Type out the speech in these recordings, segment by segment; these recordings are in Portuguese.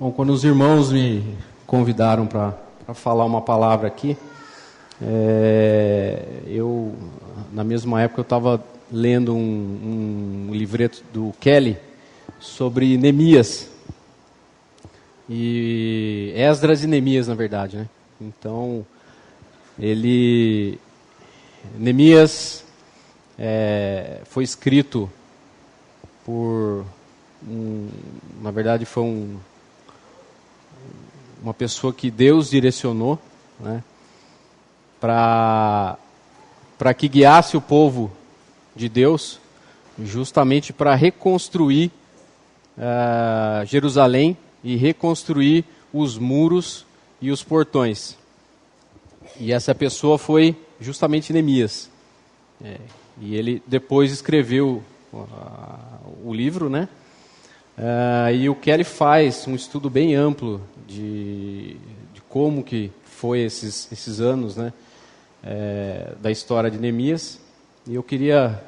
Bom, quando os irmãos me convidaram para falar uma palavra aqui, na mesma época, eu estava lendo um livreto do Kelly sobre Neemias. E Esdras e Neemias, na verdade, né? Então, Neemias foi escrito por, na verdade, foi uma pessoa que Deus direcionou, né, para que guiasse o povo de Deus, justamente para reconstruir Jerusalém e reconstruir os muros e os portões. E essa pessoa foi justamente Neemias. E ele depois escreveu o livro, né? E o Kelly faz um estudo bem amplo de como que foi esses anos, né, da história de Neemias. E eu queria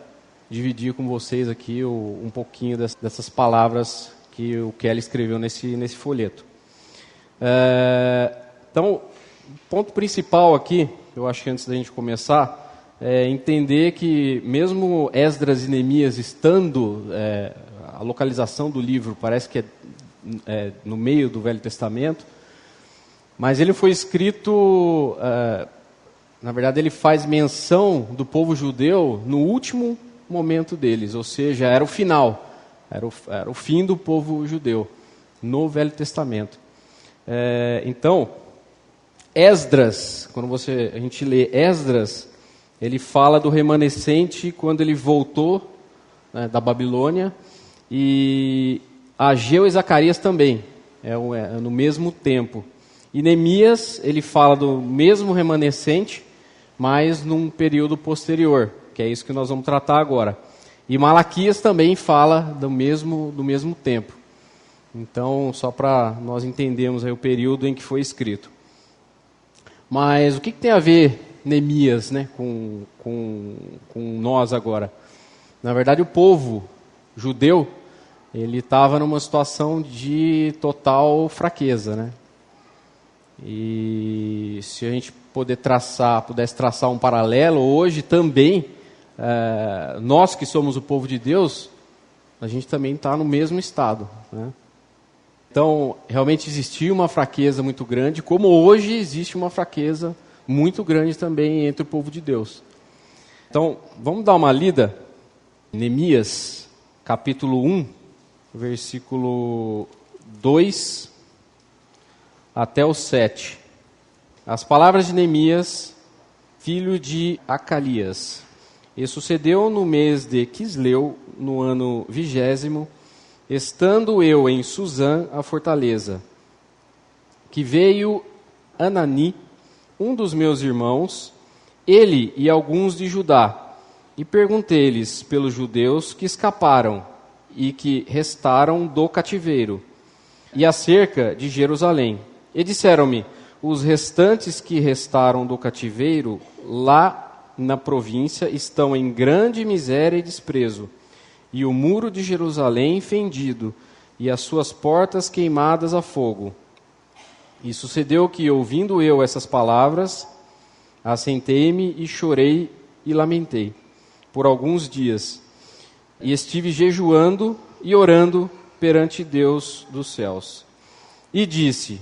dividir com vocês aqui um pouquinho dessas palavras que o Kelly escreveu nesse folheto. Então, o ponto principal aqui, eu acho que antes da gente começar, é entender que mesmo Esdras e Neemias estando, a localização do livro parece que é no meio do Velho Testamento, mas ele foi escrito, na verdade ele faz menção do povo judeu no último momento deles, ou seja, era o final, era o fim do povo judeu no Velho Testamento. Então, Esdras, quando a gente lê Esdras, ele fala do remanescente quando ele voltou, né, da Babilônia, e Ageu e Zacarias também, no mesmo tempo. E Neemias, ele fala do mesmo remanescente, mas num período posterior, que é isso que nós vamos tratar agora. E Malaquias também fala do mesmo tempo. Então, só para nós entendermos aí o período em que foi escrito. Mas o que tem a ver Neemias, né, com nós agora? Na verdade, o povo judeu, ele estava numa situação de total fraqueza, né? E se a gente pudesse traçar um paralelo, hoje também, nós que somos o povo de Deus, a gente também está no mesmo estado, né? Então, realmente existia uma fraqueza muito grande, como hoje existe uma fraqueza muito grande também entre o povo de Deus. Então, vamos dar uma lida. Neemias, capítulo 1, versículo 2 até o 7. As palavras de Neemias, filho de Acalias. E sucedeu no mês de Quisleu, no ano 20º, estando eu em Suzã, a fortaleza, que veio Anani, um dos meus irmãos, ele e alguns de Judá, e perguntei-lhes pelos judeus que escaparam e que restaram do cativeiro, e acerca de Jerusalém. E disseram-me, os restantes que restaram do cativeiro, lá na província, estão em grande miséria e desprezo, e o muro de Jerusalém fendido, e as suas portas queimadas a fogo. E sucedeu que, ouvindo eu essas palavras, assentei-me e chorei e lamentei por alguns dias, e estive jejuando e orando perante Deus dos céus. E disse,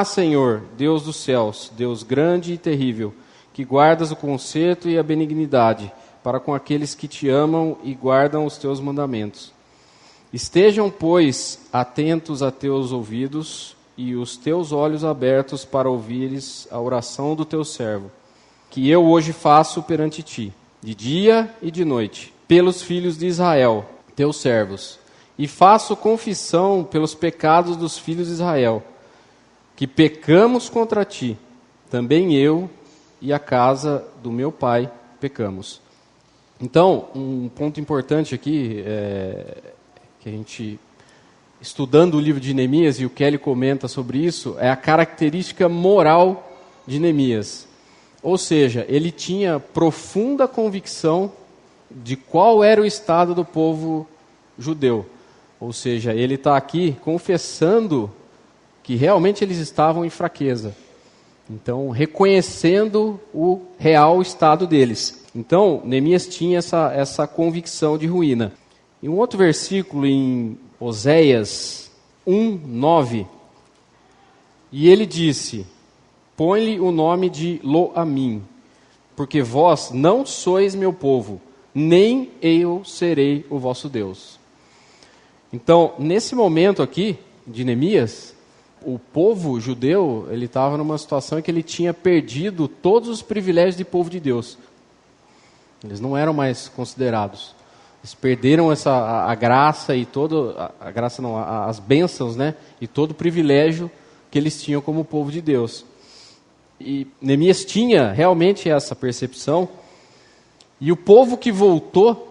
Senhor, Deus dos céus, Deus grande e terrível, que guardas o conserto e a benignidade para com aqueles que te amam e guardam os teus mandamentos. Estejam, pois, atentos a teus ouvidos e os teus olhos abertos para ouvires a oração do teu servo, que eu hoje faço perante ti, de dia e de noite, pelos filhos de Israel, teus servos, e faço confissão pelos pecados dos filhos de Israel, que pecamos contra ti, também eu e a casa do meu pai pecamos. Então, um ponto importante aqui, que a gente, estudando o livro de Neemias, e o Kelly comenta sobre isso, é a característica moral de Neemias. Ou seja, ele tinha profunda convicção de qual era o estado do povo judeu. Ou seja, ele está aqui confessando que realmente eles estavam em fraqueza. Então, reconhecendo o real estado deles. Então, Neemias tinha essa convicção de ruína. Em um outro versículo, em Oséias 1:9, e ele disse: põe-lhe o nome de Lo-Amim, porque vós não sois meu povo, nem eu serei o vosso Deus. Então, nesse momento aqui, de Neemias, o povo judeu, ele estava numa situação em que ele tinha perdido todos os privilégios de povo de Deus. Eles não eram mais considerados. Eles perderam a graça e a graça não, as bênçãos, né? E todo o privilégio que eles tinham como povo de Deus. E Neemias tinha realmente essa percepção. E o povo que voltou,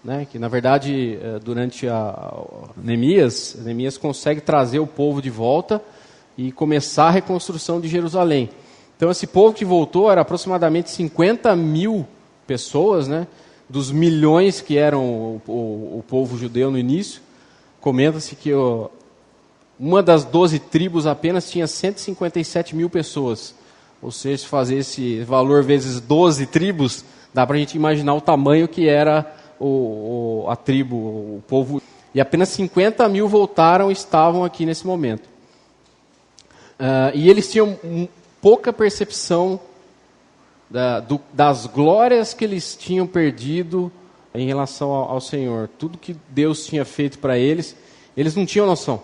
né, que na verdade durante Neemias consegue trazer o povo de volta e começar a reconstrução de Jerusalém. Então esse povo que voltou era aproximadamente 50.000 pessoas, né, dos milhões que eram o povo judeu no início. Comenta-se que uma das 12 tribos apenas tinha 157.000 pessoas. Ou seja, se fazer esse valor vezes 12 tribos, dá para a gente imaginar o tamanho que era a tribo, o povo. E apenas 50.000 voltaram e estavam aqui nesse momento. E eles tinham pouca percepção das glórias que eles tinham perdido em relação ao Senhor. Tudo que Deus tinha feito para eles, eles não tinham noção.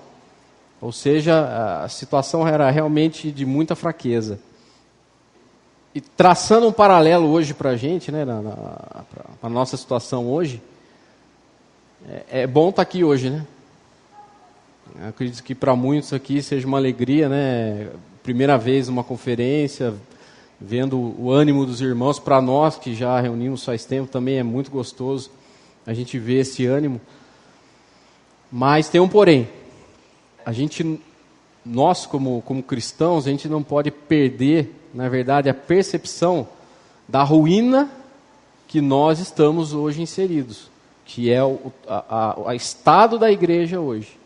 Ou seja, a situação era realmente de muita fraqueza. E traçando um paralelo hoje para a gente, né, para a nossa situação hoje, é bom estar aqui hoje, né? Eu acredito que para muitos aqui seja uma alegria, né? Primeira vez numa conferência, vendo o ânimo dos irmãos. Para nós que já reunimos faz tempo, também é muito gostoso a gente ver esse ânimo. Mas tem um porém. Nós como cristãos, a gente não pode perder, na verdade, a percepção da ruína que nós estamos hoje inseridos, que é o estado da igreja hoje.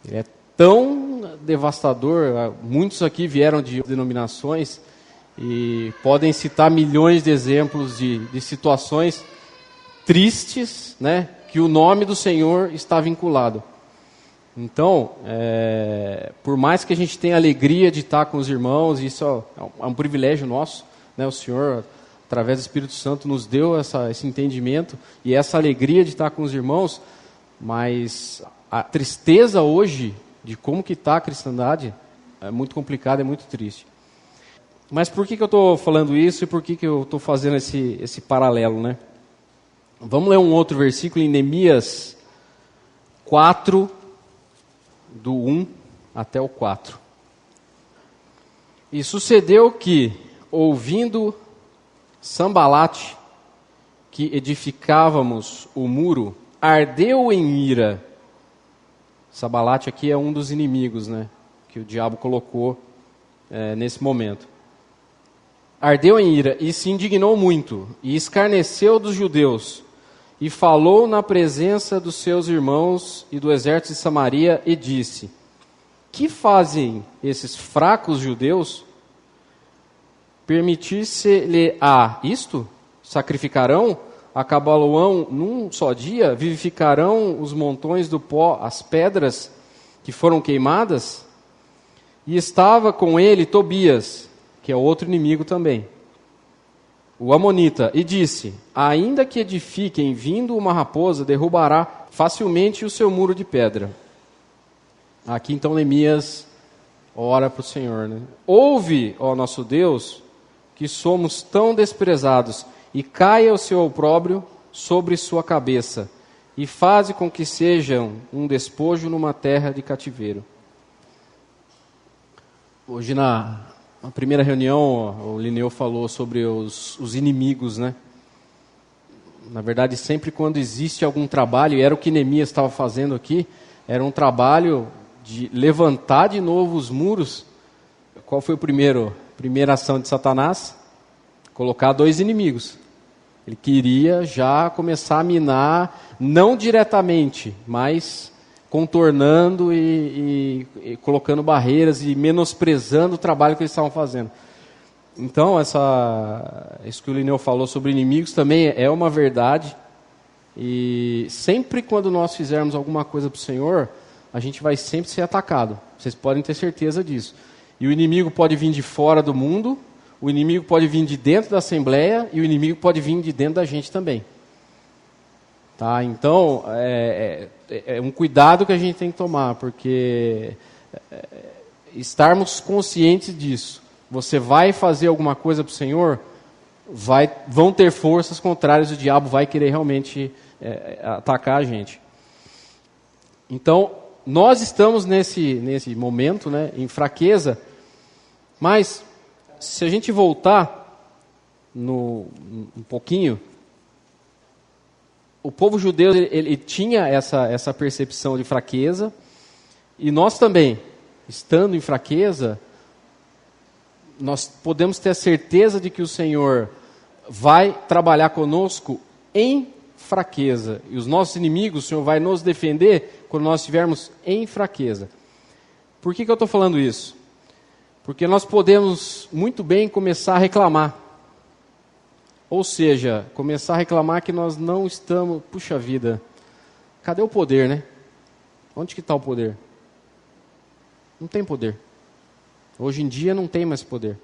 Ele é tão devastador. Muitos aqui vieram de denominações e podem citar milhões de exemplos de situações tristes, né, que o nome do Senhor está vinculado. Então, por mais que a gente tenha alegria de estar com os irmãos, isso é um privilégio nosso, né? O Senhor, através do Espírito Santo, nos deu esse entendimento e essa alegria de estar com os irmãos, mas a tristeza hoje de como que está a cristandade é muito complicada, é muito triste. Mas por que eu estou falando isso e por que eu estou fazendo esse paralelo, né? Vamos ler um outro versículo em Neemias 4, do 1 até o 4. E sucedeu que, ouvindo Sambalate, que edificávamos o muro, ardeu em ira. Sambalate aqui é um dos inimigos, né, que o diabo colocou nesse momento. Ardeu em ira e se indignou muito, e escarneceu dos judeus, e falou na presença dos seus irmãos e do exército de Samaria, e disse: que fazem esses fracos judeus? Permitir-se-lhe isto? Sacrificarão? Acabá-lo-ão num só dia? Vivificarão os montões do pó, as pedras que foram queimadas? E estava com ele Tobias, que é outro inimigo também, o amonita, e disse: ainda que edifiquem, vindo uma raposa, derrubará facilmente o seu muro de pedra. Aqui então Neemias ora para o Senhor, né? Ouve, ó nosso Deus, que somos tão desprezados, e caia o seu opróbrio sobre sua cabeça, e faze com que sejam um despojo numa terra de cativeiro. Hoje na primeira reunião, o Lineu falou sobre os inimigos, né? Na verdade, sempre quando existe algum trabalho, e era o que Neemias estava fazendo aqui, era um trabalho de levantar de novo os muros. Qual foi a primeira ação de Satanás? Colocar 2 inimigos. Ele queria já começar a minar, não diretamente, mas contornando e colocando barreiras e menosprezando o trabalho que eles estavam fazendo. Então, isso que o Lineu falou sobre inimigos também é uma verdade. E sempre quando nós fizermos alguma coisa para o Senhor, a gente vai sempre ser atacado. Vocês podem ter certeza disso. E o inimigo pode vir de fora do mundo, o inimigo pode vir de dentro da Assembleia e o inimigo pode vir de dentro da gente também. Tá? Então, é um cuidado que a gente tem que tomar, porque estarmos conscientes disso. Você vai fazer alguma coisa para o Senhor, vão ter forças contrárias, o diabo vai querer realmente atacar a gente. Então, nós estamos nesse momento, né, em fraqueza, mas se a gente voltar um pouquinho, o povo judeu ele tinha essa percepção de fraqueza, e nós também, estando em fraqueza, nós podemos ter a certeza de que o Senhor vai trabalhar conosco em fraqueza. E os nossos inimigos, o Senhor vai nos defender quando nós estivermos em fraqueza. Por que eu estou falando isso? Porque nós podemos muito bem começar a reclamar. Ou seja, começar a reclamar que nós não estamos... Puxa vida, cadê o poder, né? Onde que está o poder? Não tem poder. Hoje em dia não tem mais poder.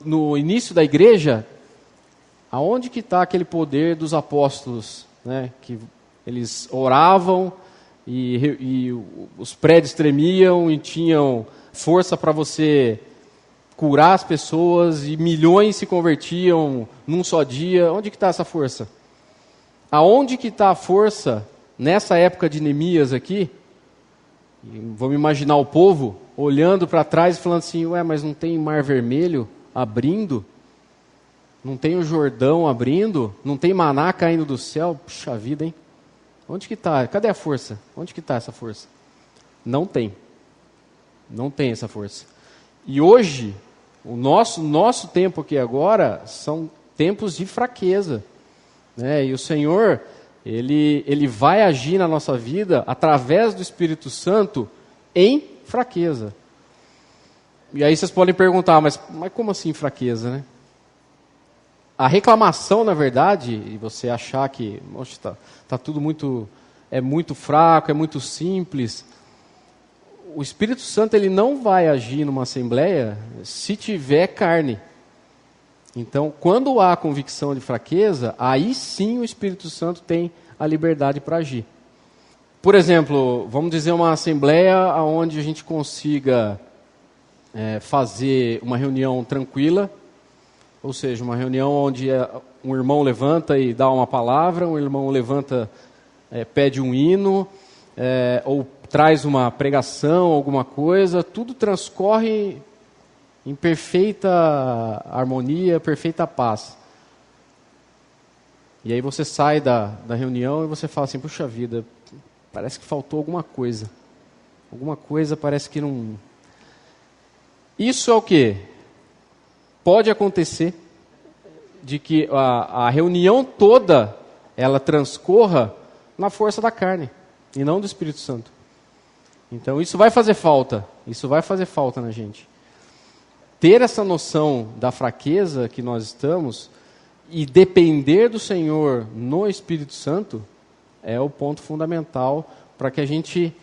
No início da igreja, aonde que está aquele poder dos apóstolos, né? Que eles oravam e os prédios tremiam e tinham força para você curar as pessoas e milhões se convertiam num só dia. Onde que está essa força? Aonde que está a força nessa época de Neemias aqui? Vamos imaginar o povo olhando para trás e falando assim, mas não tem Mar Vermelho abrindo? Não tem o Jordão abrindo? Não tem maná caindo do céu? Puxa vida, hein? Onde que está? Cadê a força? Onde que está essa força? Não tem. Não tem essa força. E hoje, o nosso tempo aqui agora são tempos de fraqueza, né? E o Senhor, Ele vai agir na nossa vida através do Espírito Santo em fraqueza. E aí vocês podem perguntar, mas como assim fraqueza, né? A reclamação, na verdade, e você achar que tá tudo muito fraco, é muito simples, o Espírito Santo ele não vai agir numa assembleia se tiver carne. Então, quando há convicção de fraqueza, aí sim o Espírito Santo tem a liberdade para agir. Por exemplo, vamos dizer uma assembleia onde a gente consiga fazer uma reunião tranquila, ou seja, uma reunião onde um irmão levanta e dá uma palavra, um irmão levanta, pede um hino, ou traz uma pregação, alguma coisa, tudo transcorre em perfeita harmonia, perfeita paz. E aí você sai da reunião e você fala assim, puxa vida, parece que faltou alguma coisa. Alguma coisa parece que não... Isso é o quê? Pode acontecer de que a reunião toda, ela transcorra na força da carne, e não do Espírito Santo. Então isso vai fazer falta na gente. Ter essa noção da fraqueza que nós estamos e depender do Senhor no Espírito Santo é o ponto fundamental para que a gente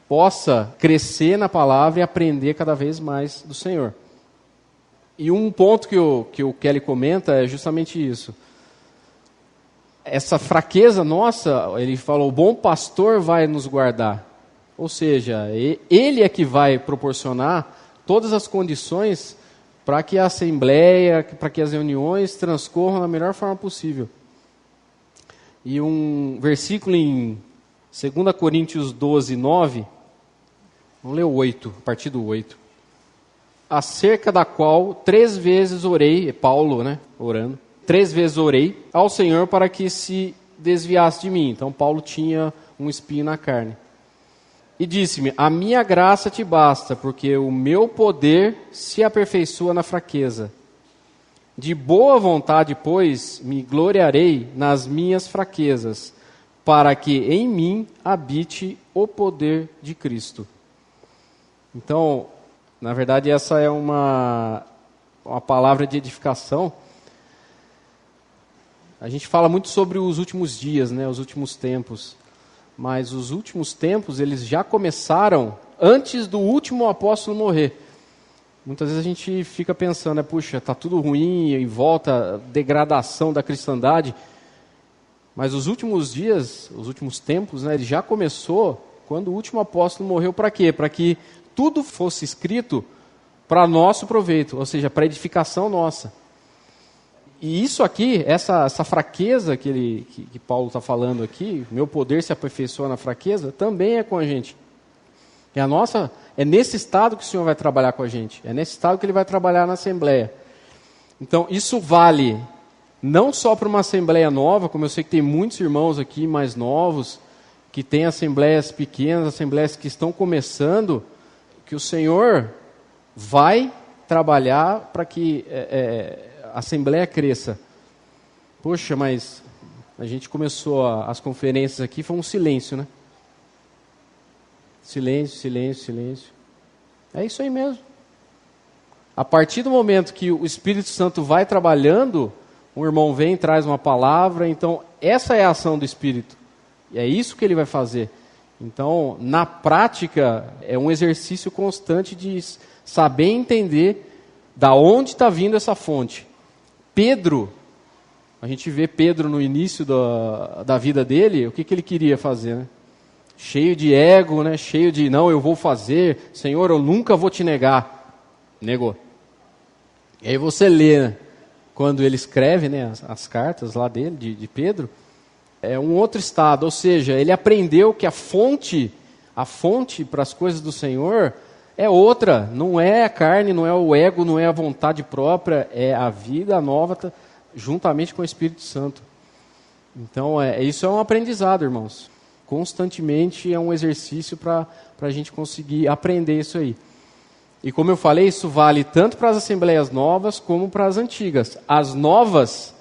possa crescer na palavra e aprender cada vez mais do Senhor. E um ponto que o Kelly comenta é justamente isso. Essa fraqueza nossa, ele falou, o bom pastor vai nos guardar. Ou seja, ele é que vai proporcionar todas as condições para que a assembleia, para que as reuniões transcorram da melhor forma possível. E um versículo em 2 Coríntios 12, 9, vamos ler o 8, a partir do 8. Acerca da qual 3 vezes orei, Paulo, né, orando, 3 vezes orei ao Senhor para que se desviasse de mim. Então Paulo tinha um espinho na carne. E disse-me, a minha graça te basta, porque o meu poder se aperfeiçoa na fraqueza. De boa vontade, pois, me gloriarei nas minhas fraquezas, para que em mim habite o poder de Cristo. Então, na verdade, essa é uma palavra de edificação. A gente fala muito sobre os últimos dias, né, os últimos tempos. Mas os últimos tempos, eles já começaram antes do último apóstolo morrer. Muitas vezes a gente fica pensando, né, puxa, está tudo ruim, em volta, degradação da cristandade. Mas os últimos dias, os últimos tempos, né, ele já começou quando o último apóstolo morreu. Para quê? Para que tudo fosse escrito para nosso proveito, ou seja, para edificação nossa. E isso aqui, essa fraqueza que Paulo está falando aqui, meu poder se aperfeiçoa na fraqueza, também é com a gente. É nesse estado que o Senhor vai trabalhar com a gente. É nesse estado que Ele vai trabalhar na Assembleia. Então, isso vale não só para uma Assembleia nova, como eu sei que tem muitos irmãos aqui mais novos, que têm assembleias pequenas, assembleias que estão começando, que o Senhor vai trabalhar para que a Assembleia cresça. Poxa, mas a gente começou as conferências aqui, foi um silêncio, né? Silêncio, silêncio, silêncio. É isso aí mesmo. A partir do momento que o Espírito Santo vai trabalhando, um irmão vem e traz uma palavra, então essa é a ação do Espírito. E é isso que ele vai fazer. Então, na prática, é um exercício constante de saber entender da onde está vindo essa fonte. Pedro, a gente vê Pedro no início da vida dele, o que ele queria fazer, né? Cheio de ego, né? Cheio de, não, eu vou fazer, Senhor, eu nunca vou te negar. Negou. E aí você lê, né? Quando ele escreve, né, as cartas lá dele, de Pedro, é um outro estado, ou seja, ele aprendeu que a fonte para as coisas do Senhor é outra, não é a carne, não é o ego, não é a vontade própria, é a vida nova juntamente com o Espírito Santo. Então, isso é um aprendizado, irmãos. Constantemente é um exercício para a gente conseguir aprender isso aí. E como eu falei, isso vale tanto para as assembleias novas como para as antigas. As novas,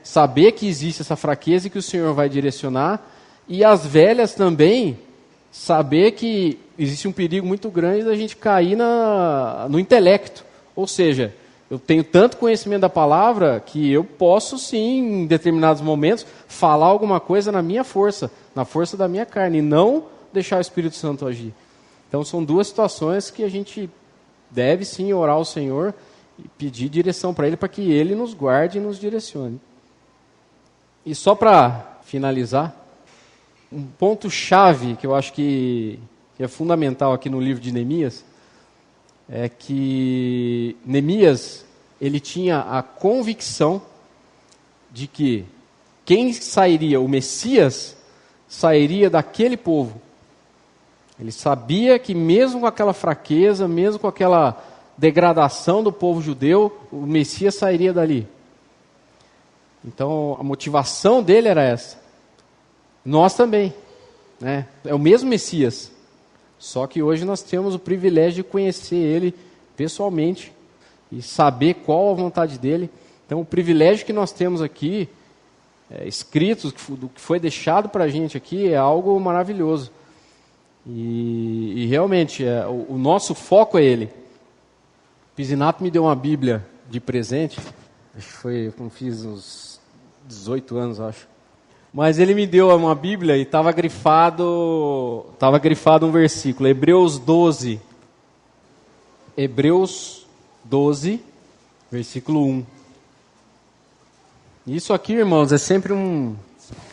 saber que existe essa fraqueza e que o Senhor vai direcionar. E as velhas também, saber que existe um perigo muito grande da gente cair no intelecto. Ou seja, eu tenho tanto conhecimento da palavra que eu posso sim, em determinados momentos, falar alguma coisa na minha força, na força da minha carne, e não deixar o Espírito Santo agir. Então são duas situações que a gente deve sim orar ao Senhor e pedir direção para Ele, para que Ele nos guarde e nos direcione. E só para finalizar, um ponto-chave que eu acho que é fundamental aqui no livro de Neemias, é que Neemias, ele tinha a convicção de que quem sairia, o Messias, sairia daquele povo. Ele sabia que mesmo com aquela fraqueza, mesmo com aquela degradação do povo judeu, o Messias sairia dali. Então, a motivação dele era essa. Nós também, né? É o mesmo Messias. Só que hoje nós temos o privilégio de conhecer ele pessoalmente e saber qual a vontade dele. Então, o privilégio que nós temos aqui, escritos, do que foi deixado para a gente aqui, é algo maravilhoso. E realmente, o nosso foco é ele. O Pisinato me deu uma Bíblia de presente, acho que foi quando fiz uns 18 anos, acho. Mas ele me deu uma Bíblia e estava grifado um versículo, Hebreus 12, versículo 1. Isso aqui, irmãos, é sempre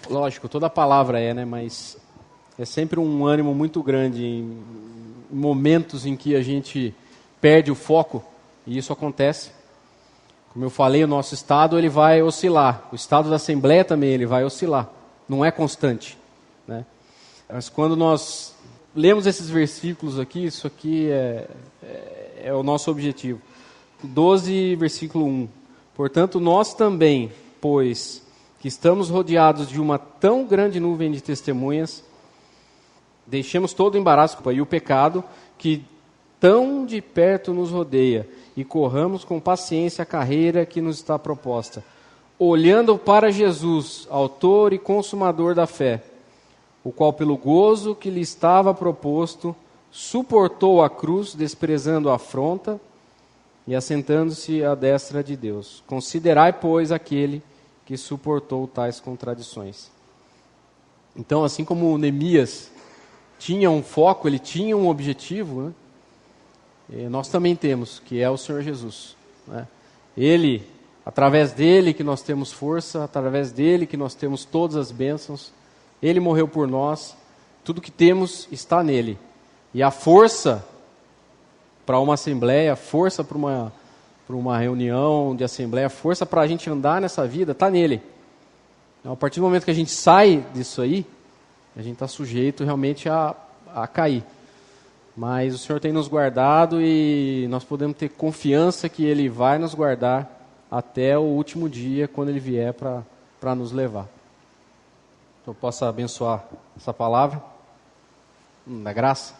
lógico, toda palavra né, mas é sempre um ânimo muito grande em momentos em que a gente perde o foco, e isso acontece. Como eu falei, o nosso estado ele vai oscilar. O estado da Assembleia também ele vai oscilar. Não é constante, né? Mas quando nós lemos esses versículos aqui, isso aqui é o nosso objetivo. 12, versículo 1. Portanto, nós também, pois que estamos rodeados de uma tão grande nuvem de testemunhas, deixemos todo o embaraço e o pecado que tão de perto nos rodeia, e corramos com paciência a carreira que nos está proposta, olhando para Jesus, autor e consumador da fé, o qual pelo gozo que lhe estava proposto, suportou a cruz, desprezando a afronta, e assentando-se à destra de Deus. Considerai, pois, aquele que suportou tais contradições. Então, assim como Neemias tinha um foco, ele tinha um objetivo, né? Nós também temos, que é o Senhor Jesus, né? Ele, através dele que nós temos força, através dele que nós temos todas as bênçãos. Ele morreu por nós, tudo que temos está nele. E a força para uma assembleia, força para uma reunião de assembleia, força para a gente andar nessa vida, está nele. Então, a partir do momento que a gente sai disso aí, a gente está sujeito realmente a cair. Mas o Senhor tem nos guardado e nós podemos ter confiança que Ele vai nos guardar até o último dia, quando Ele vier para nos levar. Que eu possa abençoar essa palavra, da graça.